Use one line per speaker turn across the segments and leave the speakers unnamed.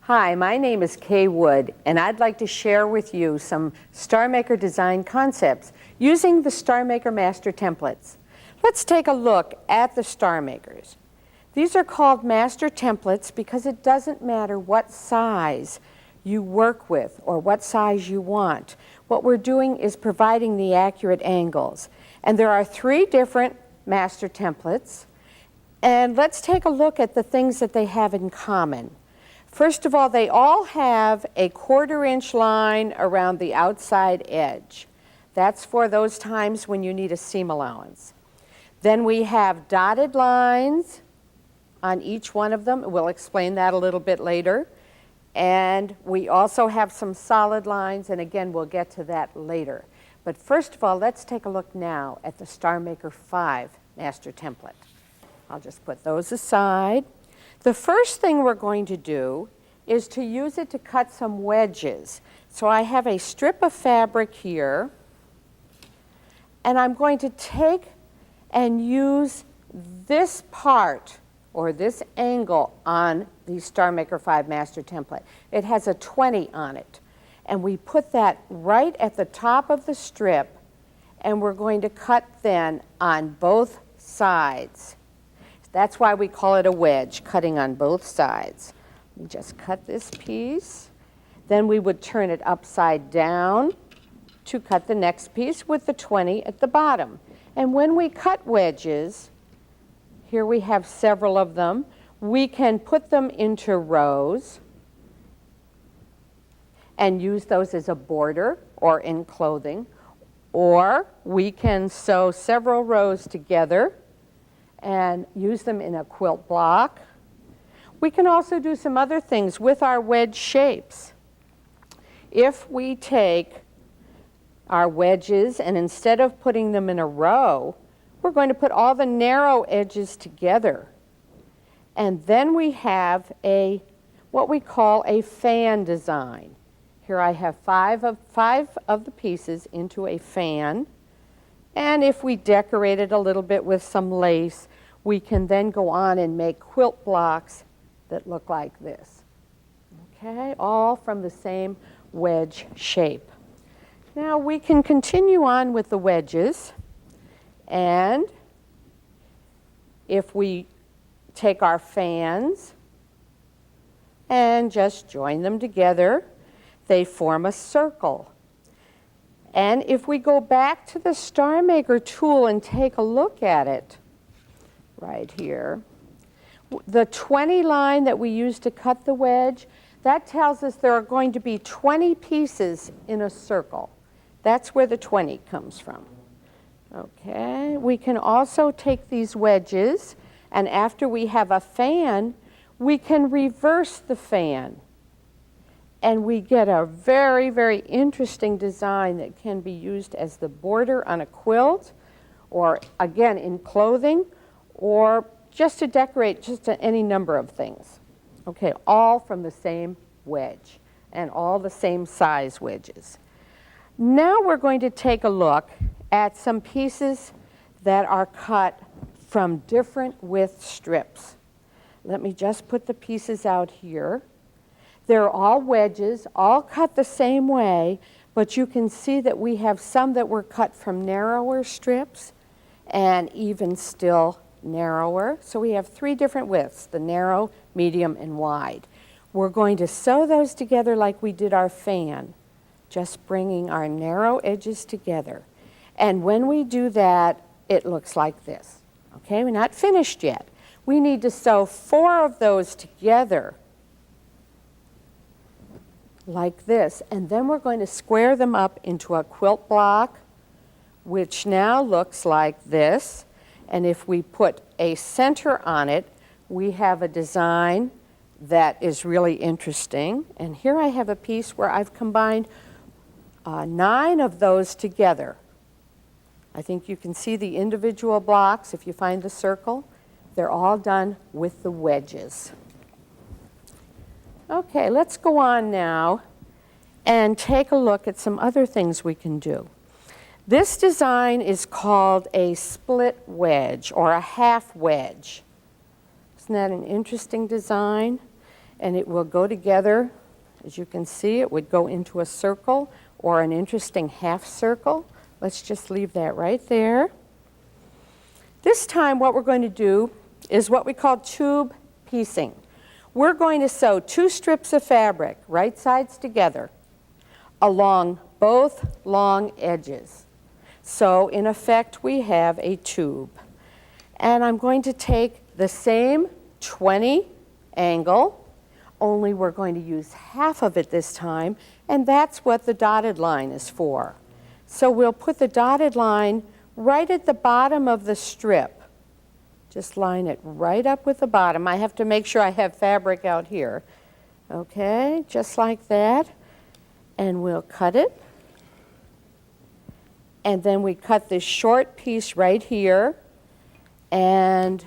Hi, my name is Kaye Wood, and I'd like to share with you some Starmaker design concepts using the Starmaker Master Templates. Let's take a look at the Starmakers. These are called Master Templates because it doesn't matter what size you work with or what size you want. What we're doing is providing the accurate angles. And there are 3 different Master Templates, and let's take a look at the things that they have in common. First of all, they all have a 1/4 inch line around the outside edge. That's for those times when you need a seam allowance. Then we have dotted lines on each one of them. We'll explain that a little bit later. And we also have some solid lines, and again, we'll get to that later. But first of all, let's take a look now at the Starmaker 5 Master Template. I'll just put those aside. The first thing we're going to do is to use it to cut some wedges. So I have a strip of fabric here, and I'm going to take and use this part or this angle on the Starmaker 5 Master Template. It has a 20 on it, and we put that right at the top of the strip, and we're going to cut then on both sides. That's why we call it a wedge, cutting on both sides. We just cut this piece. Then we would turn it upside down to cut the next piece with the 20 at the bottom. And when we cut wedges, here we have several of them, we can put them into rows and use those as a border or in clothing. Or we can sew several rows together and use them in a quilt block. We can also do some other things with our wedge shapes. If we take our wedges and instead of putting them in a row, we're going to put all the narrow edges together. And then we have what we call a fan design. Here I have five of the pieces into a fan. And if we decorate it a little bit with some lace, we can then go on and make quilt blocks that look like this. Okay, all from the same wedge shape. Now we can continue on with the wedges, and if we take our fans and just join them together, they form a circle. And if we go back to the Starmaker tool and take a look at it, right here, the 20 line that we use to cut the wedge, that tells us there are going to be 20 pieces in a circle. That's where the 20 comes from. Okay, we can also take these wedges, and after we have a fan, we can reverse the fan. And we get a very, very interesting design that can be used as the border on a quilt, or again in clothing, or just to decorate just any number of things. Okay, all from the same wedge and all the same size wedges. Now we're going to take a look at some pieces that are cut from different width strips. Let me just put the pieces out here. They're all wedges, all cut the same way, but you can see that we have some that were cut from narrower strips and even still narrower. So we have 3 different widths, the narrow, medium, and wide. We're going to sew those together like we did our fan, just bringing our narrow edges together. And when we do that, it looks like this. Okay, we're not finished yet. We need to sew 4 of those together like this, and then we're going to square them up into a quilt block, which now looks like this. And if we put a center on it, we have a design that is really interesting. And here I have a piece where I've combined 9 of those together. I think you can see the individual blocks if you find the circle. They're all done with the wedges. Okay, let's go on now and take a look at some other things we can do. This design is called a split wedge or a half wedge. Isn't that an interesting design? and it will go together. As you can see, it would go into a circle or an interesting half circle. Let's just leave that right there. This time what we're going to do is what we call tube piecing. We're going to sew 2 strips of fabric, right sides together, along both long edges. So in effect we have a tube. And I'm going to take the same 20 angle, only we're going to use half of it this time, and that's what the dotted line is for. So we'll put the dotted line right at the bottom of the strip. Just line it right up with the bottom. I have to make sure I have fabric out here. Okay, just like that. And we'll cut it. And then we cut this short piece right here. And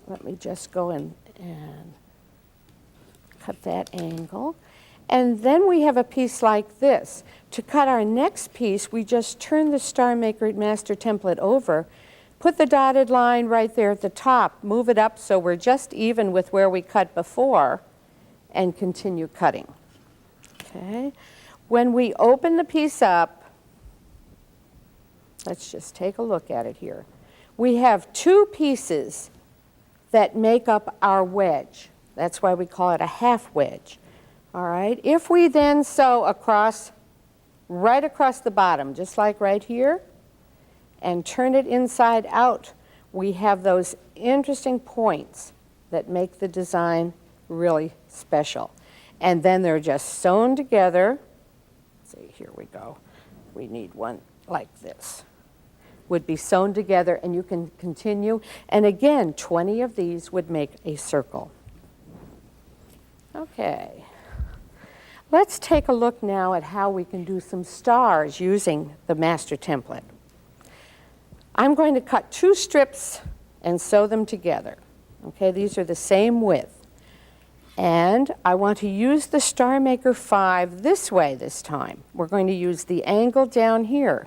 let me just go in and cut that angle. And then we have a piece like this. To cut our next piece, we just turn the Starmaker Master Template over, put the dotted line right there at the top, move it up so we're just even with where we cut before, and continue cutting. Okay. When we open the piece up, let's just take a look at it here. We have 2 pieces that make up our wedge. That's why we call it a half wedge. All right. If we then sew across, right across the bottom, just like right here, and turn it inside out, we have those interesting points that make the design really special. And then they're just sewn together. Let's see, here we go. We need one like this. Would be sewn together, and you can continue. And again, 20 of these would make a circle. Okay. Let's take a look now at how we can do some stars using the master template. I'm going to cut 2 strips and sew them together. Okay, these are the same width. And I want to use the Starmaker 5 this way this time. We're going to use the angle down here.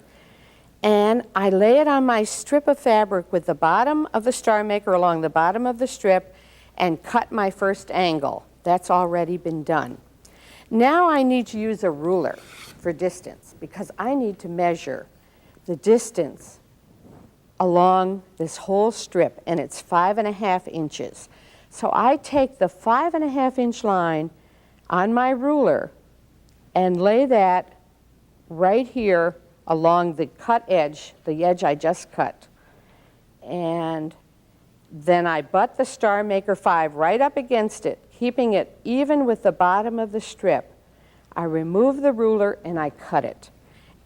And I lay it on my strip of fabric with the bottom of the Starmaker along the bottom of the strip and cut my first angle. That's already been done. Now I need to use a ruler for distance because I need to measure the distance along this whole strip, and it's 5.5 inches. So I take the 5.5 inch line on my ruler and lay that right here along the cut edge, the edge I just cut. And then I butt the Starmaker 5 right up against it, keeping it even with the bottom of the strip. I remove the ruler and I cut it.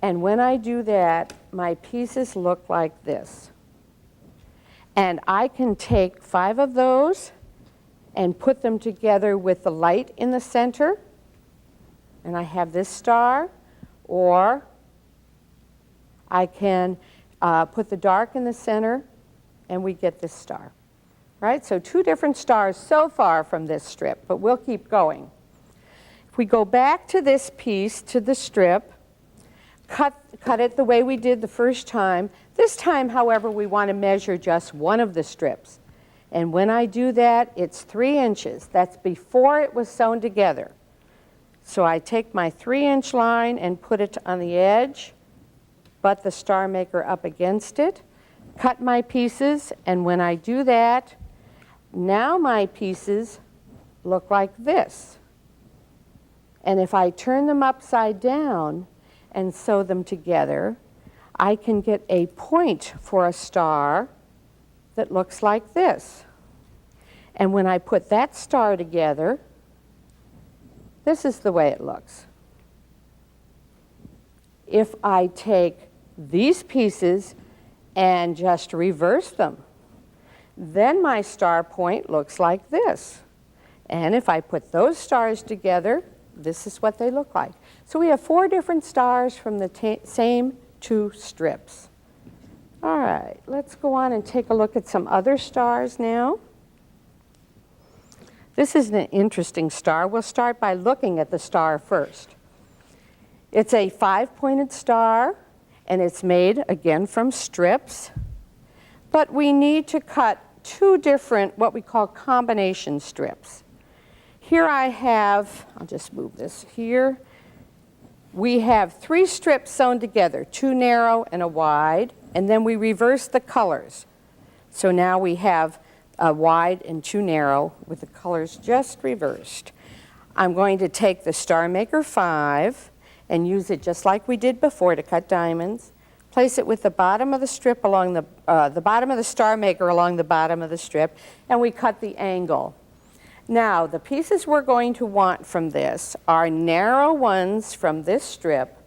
And when I do that, my pieces look like this. And I can take 5 of those and put them together with the light in the center. And I have this star. Or I can put the dark in the center and we get this star. Right? So 2 different stars so far from this strip, but we'll keep going. If we go back to this piece, to the strip, cut it the way we did the first time. This time, however, we want to measure just one of the strips. And when I do that, it's 3 inches. That's before it was sewn together. So I take my 3-inch line and put it on the edge, butt the Starmaker up against it, cut my pieces, and when I do that, now my pieces look like this. And if I turn them upside down and sew them together, I can get a point for a star that looks like this. And when I put that star together, this is the way it looks. If I take these pieces and just reverse them, then my star point looks like this. And if I put those stars together, this is what they look like. So we have 4 different stars from the same 2 strips. All right, let's go on and take a look at some other stars now. This is an interesting star. We'll start by looking at the star first. It's a 5-pointed star, and it's made, again, from strips. But we need to cut 2 different, what we call combination strips. Here I have, I'll just move this here. We have 3 strips sewn together, 2 narrow and a wide, and then we reverse the colors. So now we have a wide and 2 narrow with the colors just reversed. I'm going to take the Starmaker 5 and use it just like we did before to cut diamonds. Place it with the bottom of the strip along the bottom of the Starmaker along the bottom of the strip, and we cut the angle. Now, the pieces we're going to want from this are narrow ones from this strip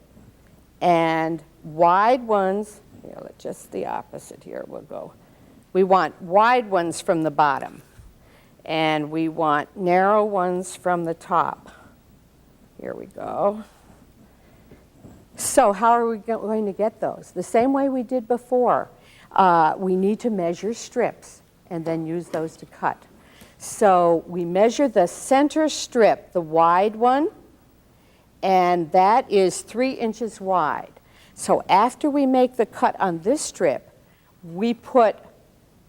and wide ones, here, just the opposite here we'll go. We want wide ones from the bottom, and we want narrow ones from the top. Here we go. So how are we going to get those? The same way we did before. We need to measure strips and then use those to cut. So we measure the center strip, the wide one, and that is 3 inches wide. So after we make the cut on this strip, we put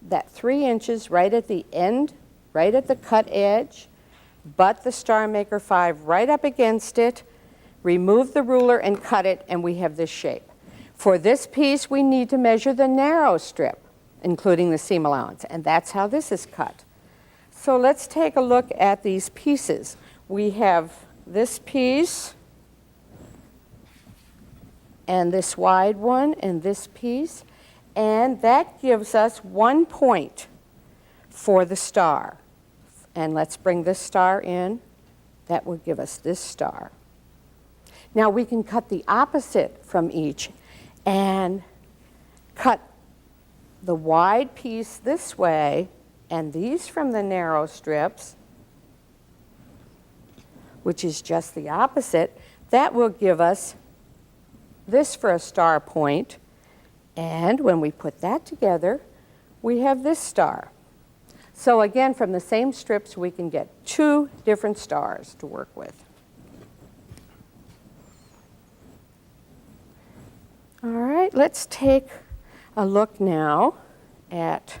that 3 inches right at the end, right at the cut edge, butt the Starmaker 5 right up against it, remove the ruler and cut it, and we have this shape. For this piece, we need to measure the narrow strip, including the seam allowance, and that's how this is cut. So let's take a look at these pieces. We have this piece, and this wide one, and this piece, and that gives us 1 point for the star. And let's bring this star in. That will give us this star. Now we can cut the opposite from each and cut the wide piece this way and these from the narrow strips, which is just the opposite. That will give us this for a star point, and when we put that together, we have this star. So again, from the same strips, we can get 2 different stars to work with. All right, let's take a look now at,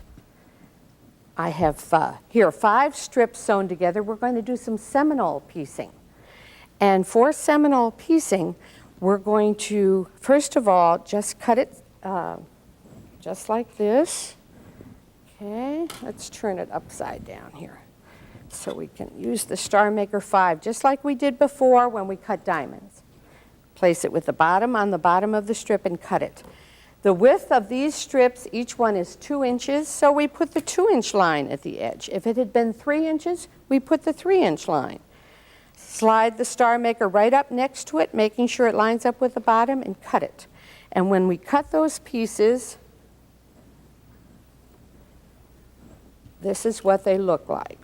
I have here 5 strips sewn together. We're going to do some Seminole piecing. And for Seminole piecing, we're going to, first of all, just cut it just like this. Okay, let's turn it upside down here so we can use the Starmaker 5 just like we did before when we cut diamonds. Place it with the bottom on the bottom of the strip and cut it. The width of these strips, each one is 2 inches, so we put the 2-inch line at the edge. If it had been 3 inches, we put the 3-inch line. Slide the Starmaker right up next to it, making sure it lines up with the bottom, and cut it. And when we cut those pieces, this is what they look like.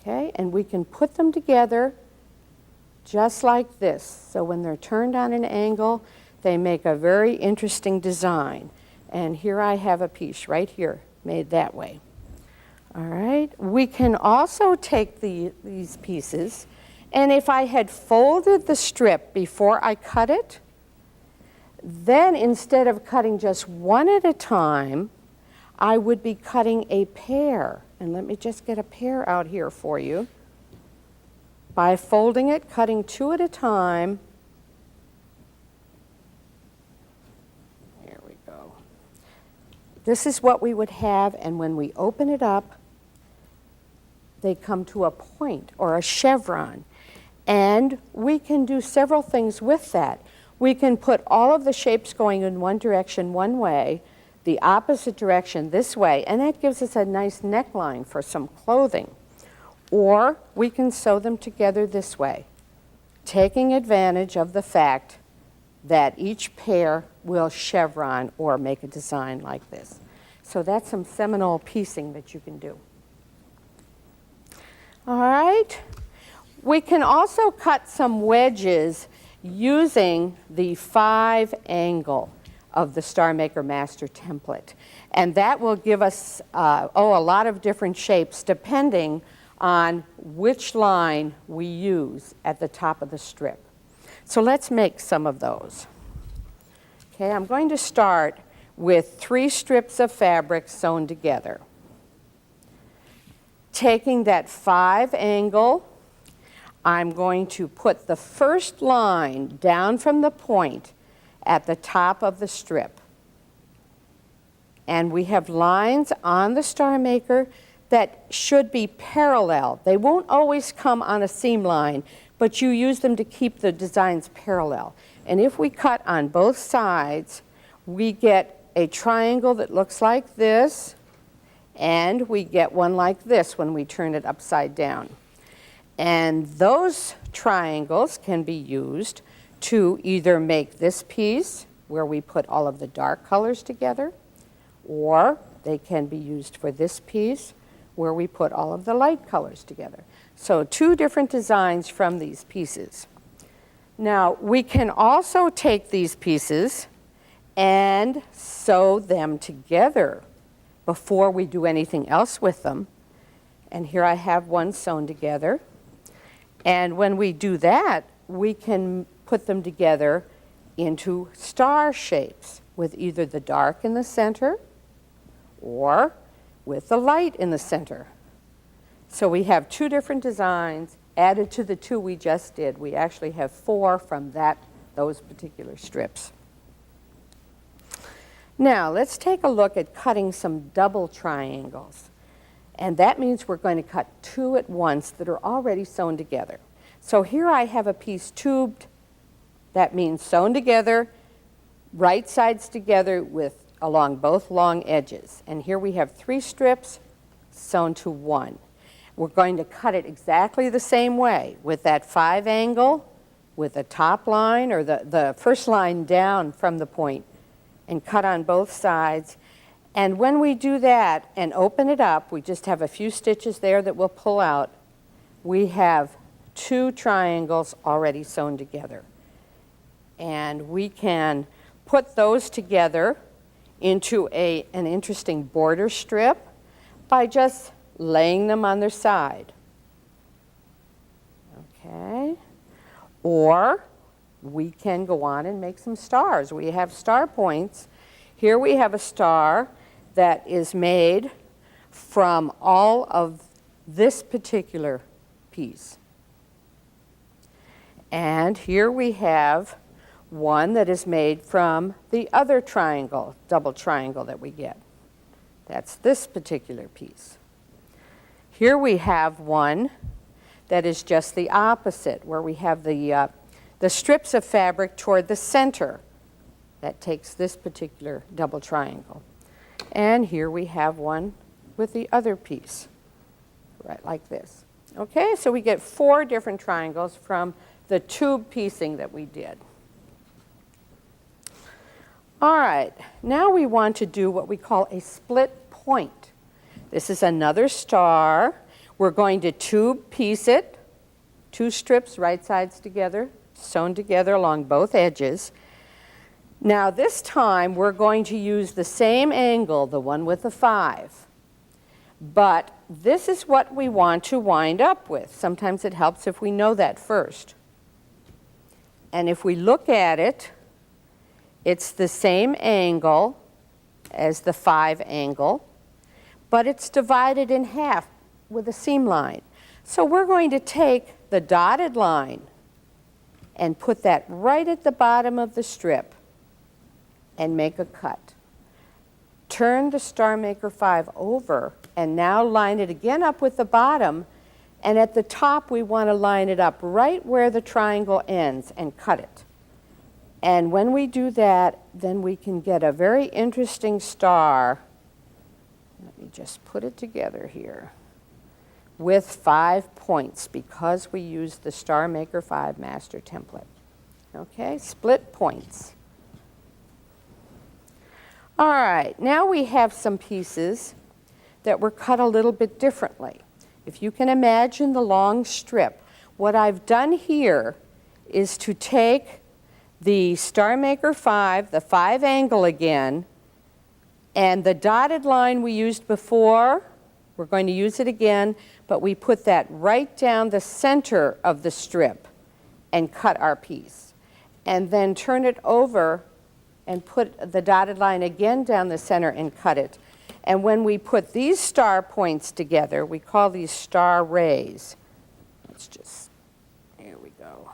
Okay, and we can put them together just like this. So when they're turned on an angle, they make a very interesting design. And here I have a piece right here made that way. All right, we can also take these pieces, and if I had folded the strip before I cut it, then instead of cutting just one at a time, I would be cutting a pair. And let me just get a pair out here for you. By folding it, cutting 2 at a time. Here we go. This is what we would have, and when we open it up, they come to a point or a chevron. And we can do several things with that. We can put all of the shapes going in one direction one way, the opposite direction this way, and that gives us a nice neckline for some clothing. Or we can sew them together this way, taking advantage of the fact that each pair will chevron or make a design like this. So that's some Seminole piecing that you can do. All right. We can also cut some wedges using the 5 angle of the Starmaker Master Template. And that will give us a lot of different shapes depending on which line we use at the top of the strip. So let's make some of those. Okay, I'm going to start with 3 strips of fabric sewn together. Taking that 5 angle I'm going to put the first line down from the point at the top of the strip. And we have lines on the Starmaker that should be parallel. They won't always come on a seam line, but you use them to keep the designs parallel. And if we cut on both sides, we get a triangle that looks like this, and we get one like this when we turn it upside down. And those triangles can be used to either make this piece where we put all of the dark colors together, or they can be used for this piece where we put all of the light colors together. So two different designs from these pieces. Now we can also take these pieces and sew them together before we do anything else with them. And here I have one sewn together. And when we do that, we can put them together into star shapes with either the dark in the center or with the light in the center. So we have two different designs added to the two we just did. We actually have 4 from those particular strips. Now let's take a look at cutting some double triangles. And that means we're going to cut 2 at once that are already sewn together. So here I have a piece tubed. That means sewn together, right sides together along both long edges. And here we have 3 strips sewn to 1. We're going to cut it exactly the same way with that 5 angle, with the top line or the first line down from the point, and cut on both sides. And when we do that and open it up, we just have a few stitches there that we'll pull out. We have 2 triangles already sewn together. And we can put those together into an interesting border strip by just laying them on their side. Okay. Or we can go on and make some stars. We have star points. Here we have a star that is made from all of this particular piece. And here we have one that is made from the other triangle, double triangle that we get. That's this particular piece. Here we have one that is just the opposite, where we have the strips of fabric toward the center. That takes this particular double triangle. And here we have one with the other piece, right like this. Okay, so we get 4 different triangles from the tube piecing that we did. All right, now we want to do what we call a split point. This is another star. We're going to tube piece it, 2 strips right sides together, sewn together along both edges. Now this time we're going to use the same angle, the one with the 5. But this is what we want to wind up with. Sometimes it helps if we know that first. And if we look at it, it's the same angle as the 5 angle, but it's divided in half with a seam line. So we're going to take the dotted line and put that right at the bottom of the strip and make a cut. Turn the Starmaker 5 over and now line it again up with the bottom, and at the top we want to line it up right where the triangle ends and cut it. And when we do that, then we can get a very interesting star. Let me just put it together here with 5 points because we use the Starmaker 5 Master Template. Okay, split points. All right, now we have some pieces that were cut a little bit differently. If you can imagine the long strip, what I've done here is to take the Starmaker 5, the 5 angle again, and the dotted line we used before, we're going to use it again, but we put that right down the center of the strip and cut our piece. And then turn it over and put the dotted line again down the center and cut it. And when we put these star points together, we call these star rays. Let's just go.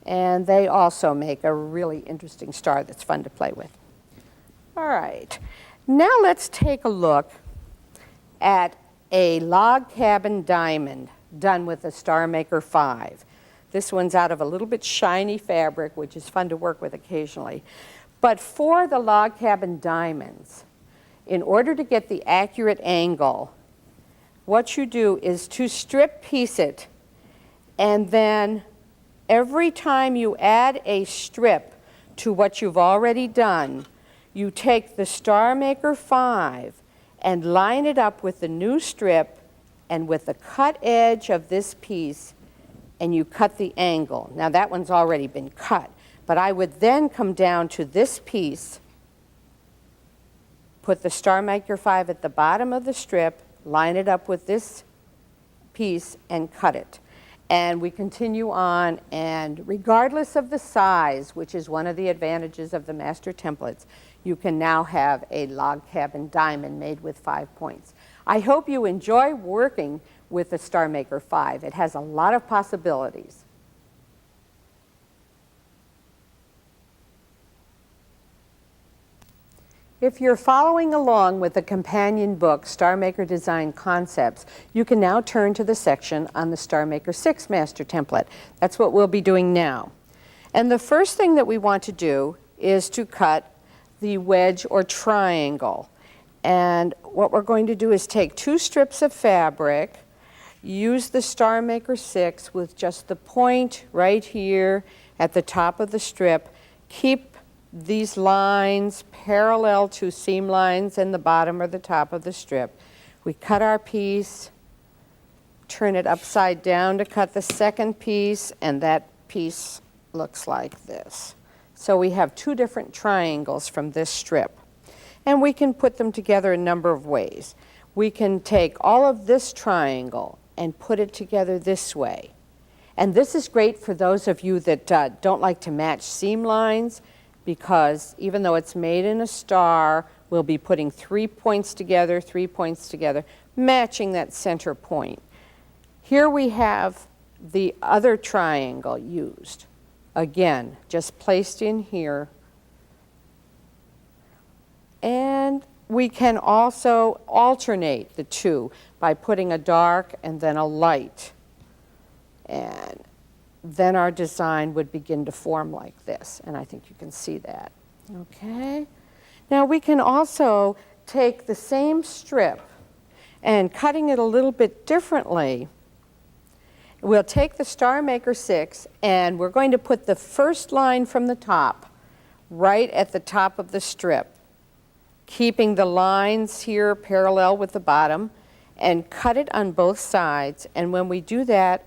And they also make a really interesting star that's fun to play with. All right, now let's take a look at a log cabin diamond done with a Starmaker 5. This one's out of a little bit shiny fabric, which is fun to work with occasionally. But for the log cabin diamonds, in order to get the accurate angle, what you do is to strip piece it, and then every time you add a strip to what you've already done, you take the Starmaker 5 and line it up with the new strip and with the cut edge of this piece, and you cut the angle. Now that one's already been cut, but I would then come down to this piece, put the Starmaker 5 at the bottom of the strip, line it up with this piece, and cut it. And we continue on, and regardless of the size, which is one of the advantages of the master templates, you can now have a log cabin diamond made with 5 points. I hope you enjoy working with the Starmaker 5. It has a lot of possibilities. If you're following along with the companion book, Starmaker Design Concepts, you can now turn to the section on the Starmaker 6 Master Template. That's what we'll be doing now. And the first thing that we want to do is to cut the wedge or triangle. And what we're going to do is take 2 strips of fabric, use the Starmaker 6 with just the point right here at the top of the strip, keep these lines parallel to seam lines in the bottom or the top of the strip. We cut our piece, turn it upside down to cut the second piece, and that piece looks like this. So we have 2 different triangles from this strip. And we can put them together a number of ways. We can take all of this triangle and put it together this way. And this is great for those of you that don't like to match seam lines, because even though it's made in a star, we'll be putting 3 points together, 3 points together, matching that center point. Here we have the other triangle used. Again, just placed in here. And we can also alternate the 2 by putting a dark and then a light. And then our design would begin to form like this, and I think you can see that. Okay. Now we can also take the same strip and cutting it a little bit differently. We'll take the Starmaker 6 and we're going to put the first line from the top right at the top of the strip, keeping the lines here parallel with the bottom, and cut it on both sides. And when we do that,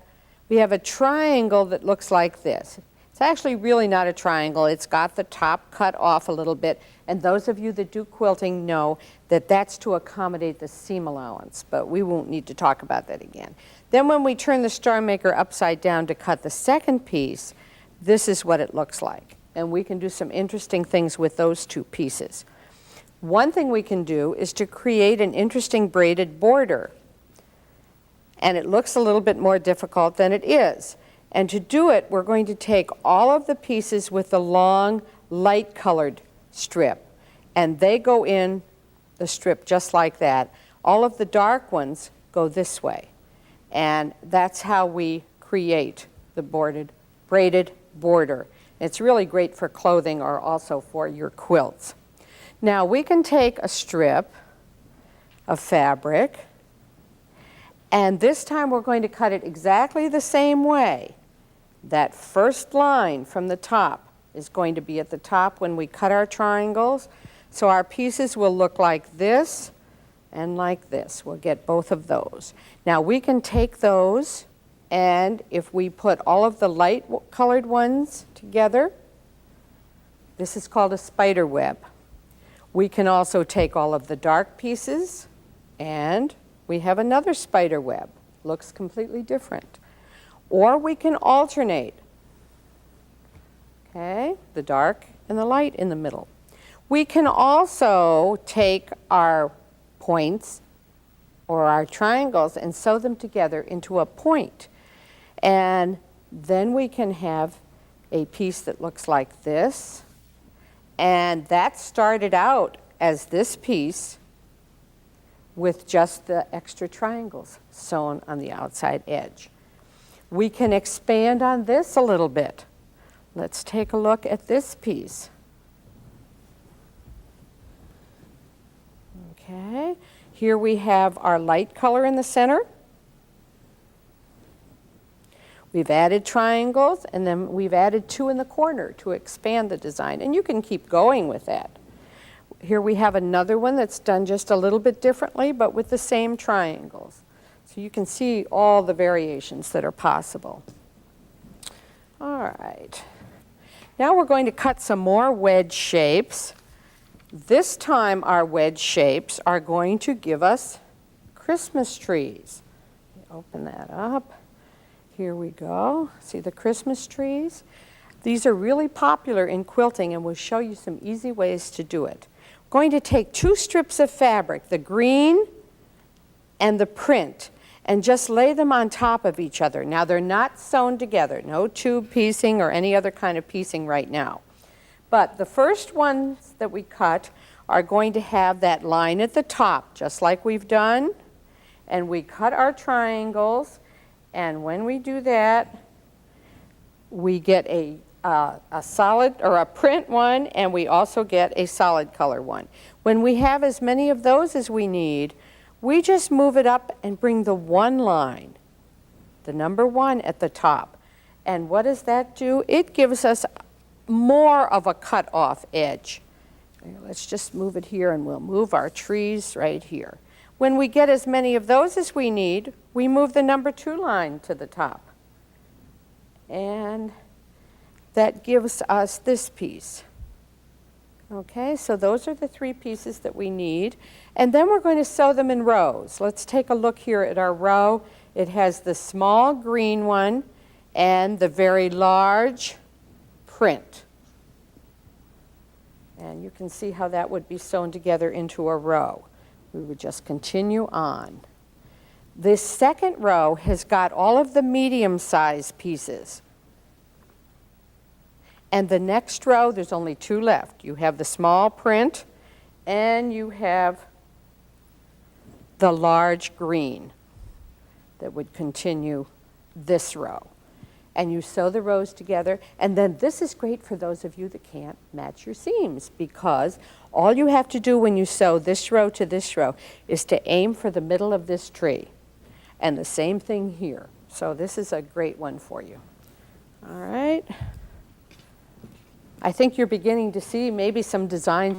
we have a triangle that looks like this. It's actually really not a triangle. It's got the top cut off a little bit, and those of you that do quilting know that that's to accommodate the seam allowance, but we won't need to talk about that again. Then when we turn the Starmaker upside down to cut the second piece, this is what it looks like. And we can do some interesting things with those 2 pieces. One thing we can do is to create an interesting braided border. And it looks a little bit more difficult than it is. And to do it, we're going to take all of the pieces with the long, light-colored strip, and they go in the strip just like that. All of the dark ones go this way. And that's how we create the braided border. It's really great for clothing or also for your quilts. Now we can take a strip of fabric, and this time we're going to cut it exactly the same way. That first line from the top is going to be at the top when we cut our triangles. So our pieces will look like this and like this. We'll get both of those. Now we can take those, and if we put all of the light colored ones together, this is called a spider web. We can also take all of the dark pieces, and we have another spider web. Looks completely different. Or we can alternate, okay, the dark and the light in the middle. We can also take our points or our triangles and sew them together into a point. And then we can have a piece that looks like this. And that started out as this piece with just the extra triangles sewn on the outside edge. We can expand on this a little bit. Let's take a look at this piece. Okay, here we have our light color in the center. We've added triangles, and then we've added 2 in the corner to expand the design, and you can keep going with that. Here we have another one that's done just a little bit differently, but with the same triangles. So you can see all the variations that are possible. All right. Now we're going to cut some more wedge shapes. This time our wedge shapes are going to give us Christmas trees. Open that up. Here we go. See the Christmas trees? These are really popular in quilting, and we'll show you some easy ways to do it. We're going to take 2 strips of fabric, the green and the print, and just lay them on top of each other. Now they're not sewn together, no tube piecing or any other kind of piecing right now. But the first ones that we cut are going to have that line at the top, just like we've done. And we cut our triangles, and when we do that, we get a solid or a print one, and we also get a solid color one. When we have as many of those as we need, we just move it up and bring the one line, the number 1 at the top. And what does that do? It gives us more of a cut off edge. Let's just move it here, and we'll move our trees right here. When we get as many of those as we need, we move the number 2 line to the top. And that gives us this piece. Okay, so those are the 3 pieces that we need. And then we're going to sew them in rows. Let's take a look here at our row. It has the small green one and the very large print. And you can see how that would be sewn together into a row. We would just continue on. This second row has got all of the medium-sized pieces. And the next row, there's only 2 left. You have the small print, and you have the large green that would continue this row. And you sew the rows together, and then this is great for those of you that can't match your seams, because all you have to do when you sew this row to this row is to aim for the middle of this tree. And the same thing here. So this is a great one for you. All right. I think you're beginning to see maybe some designs